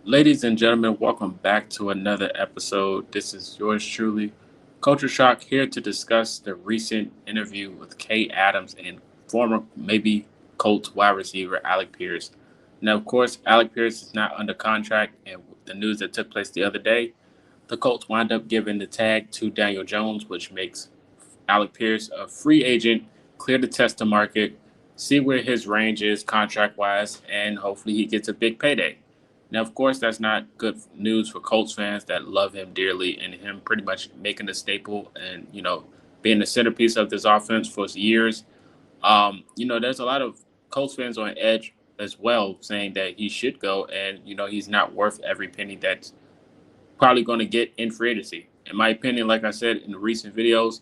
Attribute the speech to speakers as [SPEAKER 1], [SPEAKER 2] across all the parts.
[SPEAKER 1] Ladies and gentlemen, welcome back to another episode. This is yours truly, Culture Shock, here to discuss the recent interview with Kay Adams and former maybe Colts wide receiver Alec Pierce. Now, of course, Alec Pierce is not under contract, and the news that took place the other day, the Colts wind up giving the tag to Daniel Jones, which makes Alec Pierce a free agent, clear to test the market, see where his range is contract wise, and hopefully he gets a big payday. Now, of course, that's not good news for Colts fans that love him dearly and him pretty much making a staple and, being the centerpiece of this offense for years. There's a lot of Colts fans on edge as well saying that he should go and, he's not worth every penny that's probably going to get in free agency. In my opinion, like I said in the recent videos,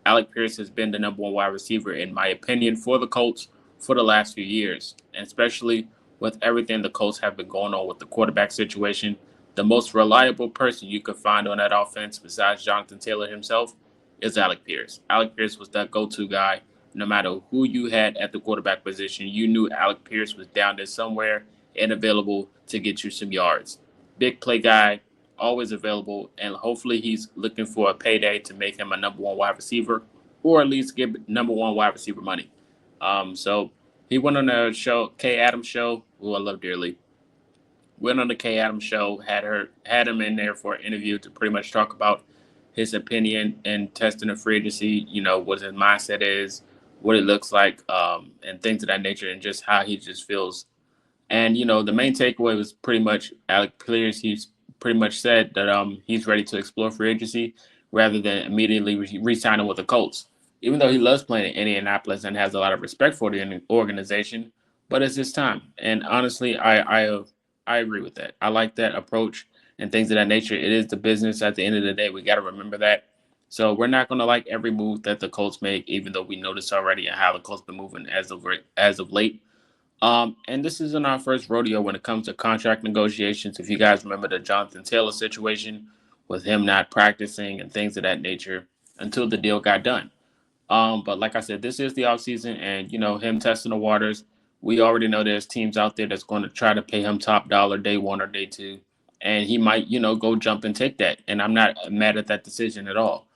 [SPEAKER 1] Alec Pierce has been the number one wide receiver, in my opinion, for the Colts for the last few years, and especially with everything the Colts have been going on with the quarterback situation. The most reliable person you could find on that offense, besides Jonathan Taylor himself, is Alec Pierce. Alec Pierce was that go-to guy. No matter who you had at the quarterback position, you knew Alec Pierce was down there somewhere and available to get you some yards. Big play guy, always available, and hopefully he's looking for a payday to make him a number one wide receiver, or at least give number one wide receiver money. So he went on a show, Kay Adams show, who I love dearly. Went on the Kay Adams show, had him in there for an interview to pretty much talk about his opinion and testing the free agency. What his mindset is, what it looks like, and things of that nature, and just how he just feels. And the main takeaway was pretty much Alec Pierce. He's pretty much said that he's ready to explore free agency rather than immediately re-signing with the Colts. Even though he loves playing in Indianapolis and has a lot of respect for the organization, but it's his time. And honestly, I agree with that. I like that approach and things of that nature. It is the business. At the end of the day, we got to remember that. So we're not going to like every move that the Colts make, even though we noticed already how the Colts been moving as of late. And this isn't our first rodeo when it comes to contract negotiations. If you guys remember the Jonathan Taylor situation with him not practicing and things of that nature until the deal got done. But like I said, this is the offseason and, him testing the waters. We already know there's teams out there that's going to try to pay him top dollar day one or day two. And he might, go jump and take that. And I'm not mad at that decision at all.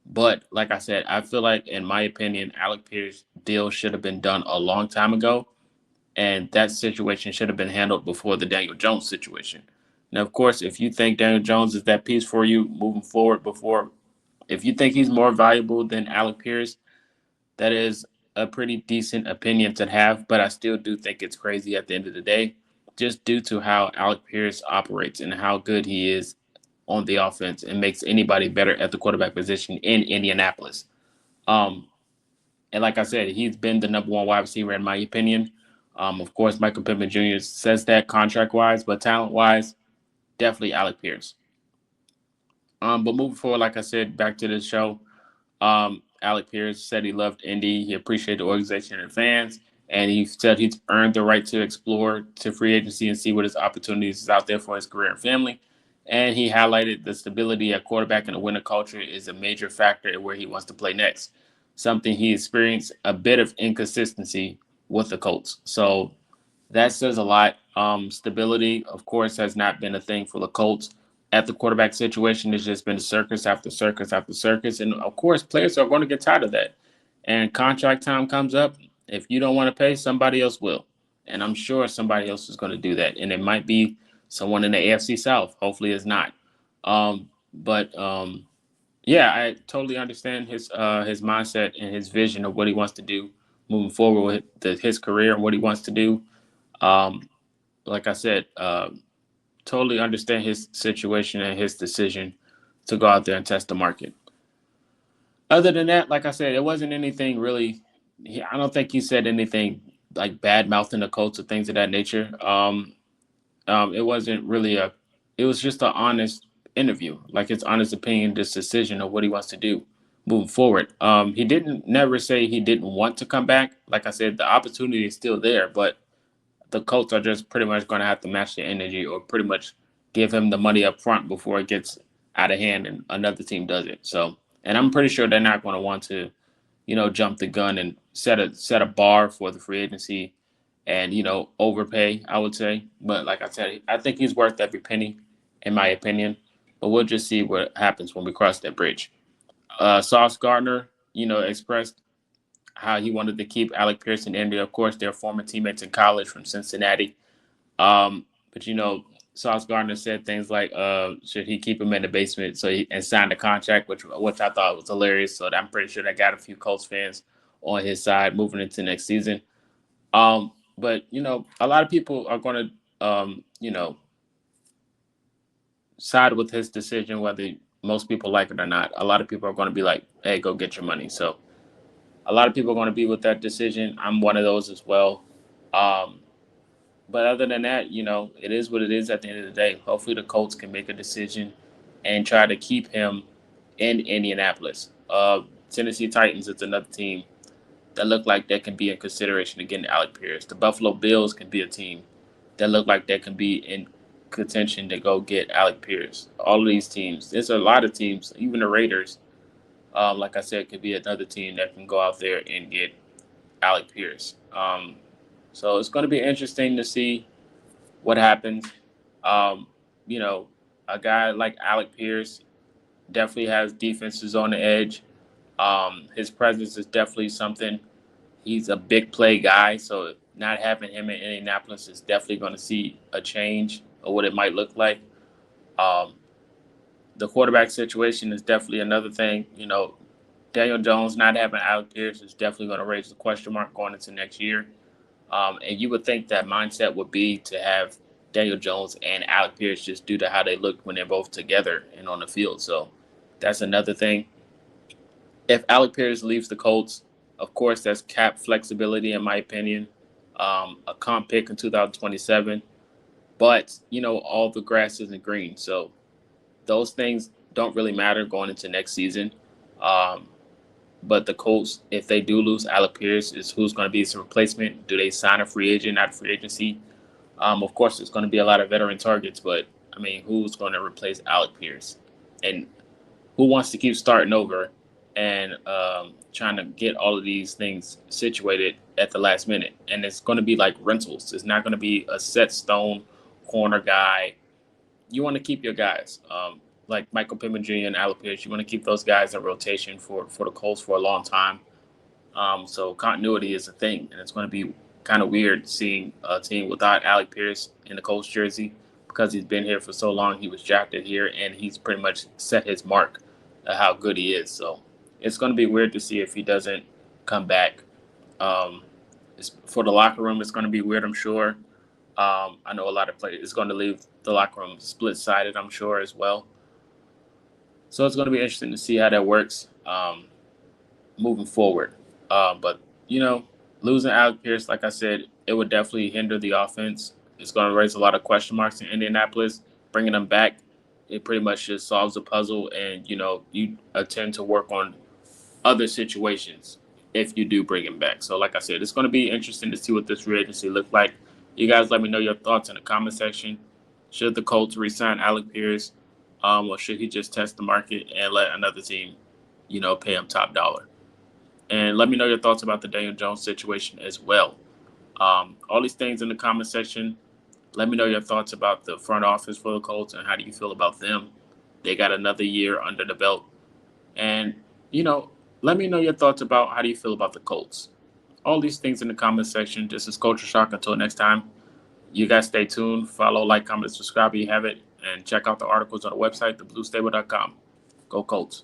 [SPEAKER 1] But like I said, I feel like, in my opinion, Alec Pierce deal should have been done a long time ago, and that situation should have been handled before the Daniel Jones situation. Now, of course, if you think Daniel Jones is that piece for you moving forward, if you think he's more valuable than Alec Pierce, that is a pretty decent opinion to have. But I still do think it's crazy at the end of the day, just due to how Alec Pierce operates and how good he is on the offense and makes anybody better at the quarterback position in Indianapolis. Um, and like I said, he's been the number one wide receiver in my opinion. Of course, Michael Pittman Jr. says that contract wise, but talent wise, definitely Alec Pierce. But moving forward, like I said, back to the show, Alec Pierce said he loved Indy. He appreciated the organization and fans, and he said he's earned the right to explore to free agency and see what his opportunities is out there for his career and family. And he highlighted the stability at quarterback and the winner culture is a major factor in where he wants to play next. Something he experienced a bit of inconsistency with the Colts. So that says a lot. Stability, of course, has not been a thing for the Colts. At the quarterback situation, it's just been circus after circus after circus. And of course, players are going to get tired of that. And contract time comes up. If you don't want to pay, somebody else will. And I'm sure somebody else is going to do that. And it might be someone in the AFC South. Hopefully, it's not. But yeah, I totally understand his mindset and his vision of what he wants to do moving forward with his career and what he wants to do. Um, like I said, totally understand his situation and his decision to go out there and test the market. Other than that, like I said, it wasn't anything really. I don't think he said anything like bad mouthing the Colts or things of that nature. It wasn't really a. It was just an honest interview, like his honest opinion, this decision of what he wants to do moving forward. He didn't never say he didn't want to come back. Like I said, the opportunity is still there, but the Colts are just pretty much going to have to match the energy or pretty much give him the money up front before it gets out of hand and another team does it. So, and I'm pretty sure they're not going to want to, jump the gun and set a bar for the free agency and overpay, I would say. But like I said, I think he's worth every penny, in my opinion. But we'll just see what happens when we cross that bridge. Sauce Gardner, expressed how he wanted to keep Alec Pierce in India. Of course, they're former teammates in college from Cincinnati. But Sauce Gardner said things like, should he keep him in the basement and sign the contract, which I thought was hilarious. So I'm pretty sure that got a few Colts fans on his side moving into next season. But a lot of people are going to side with his decision, whether most people like it or not. A lot of people are going to be like, "Hey, go get your money." So a lot of people are going to be with that decision. I'm one of those as well. Um, But other than that, it is what it is at the end of the day. Hopefully the Colts can make a decision and try to keep him in Indianapolis. Tennessee Titans is another team that look like they can be in consideration to getting Alec Pierce. The Buffalo Bills can be a team that look like they can be in contention to go get Alec Pierce. All of these teams, there's a lot of teams, even the Raiders, like I said, could be another team that can go out there and get Alec Pierce. So it's going to be interesting to see what happens. Um, you know, a guy like Alec Pierce definitely has defenses on the edge. His presence is definitely something. He's a big play guy, so not having him in Indianapolis is definitely going to see a change of what it might look like. Um, the quarterback situation is definitely another thing. Daniel Jones not having Alec Pierce is definitely going to raise the question mark going into next year. And you would think that mindset would be to have Daniel Jones and Alec Pierce just due to how they look when they're both together and on the field. So that's another thing. If Alec Pierce leaves the Colts, of course, that's cap flexibility, in my opinion. A comp pick in 2027. But, all the grass isn't green. So those things don't really matter going into next season. Um, but the Colts, if they do lose Alec Pierce, is who's going to be his replacement? Do they sign a free agent out of free agency? Of course, it's going to be a lot of veteran targets, but I mean, who's going to replace Alec Pierce? And who wants to keep starting over and trying to get all of these things situated at the last minute? And it's going to be like rentals. It's not going to be a set stone corner guy. You want to keep your guys. Like Michael Pittman Jr. and Alec Pierce, you want to keep those guys in rotation for the Colts for a long time. So continuity is a thing, and it's going to be kind of weird seeing a team without Alec Pierce in the Colts jersey because he's been here for so long. He was drafted here, and he's pretty much set his mark of how good he is. So it's going to be weird to see if he doesn't come back. For the locker room, it's going to be weird, I'm sure. I know a lot of players. It's going to leave the locker room split-sided, I'm sure, as well. So it's going to be interesting to see how that works moving forward. But, losing Alec Pierce, like I said, it would definitely hinder the offense. It's going to raise a lot of question marks in Indianapolis. Bringing them back, it pretty much just solves the puzzle, and, you attempt to work on other situations if you do bring him back. So, like I said, it's going to be interesting to see what this free agency look like. You guys let me know your thoughts in the comment section. Should the Colts re-sign Alec Pierce, or should he just test the market and let another team, pay him top dollar? And let me know your thoughts about the Daniel Jones situation as well. All these things in the comment section. Let me know your thoughts about the front office for the Colts and how do you feel about them. They got another year under the belt. And, let me know your thoughts about how do you feel about the Colts. All these things in the comment section. This is Culture Shock. Until next time, you guys stay tuned. Follow, like, comment, subscribe if you have it. And check out the articles on the website, thebluestable.com. Go Colts.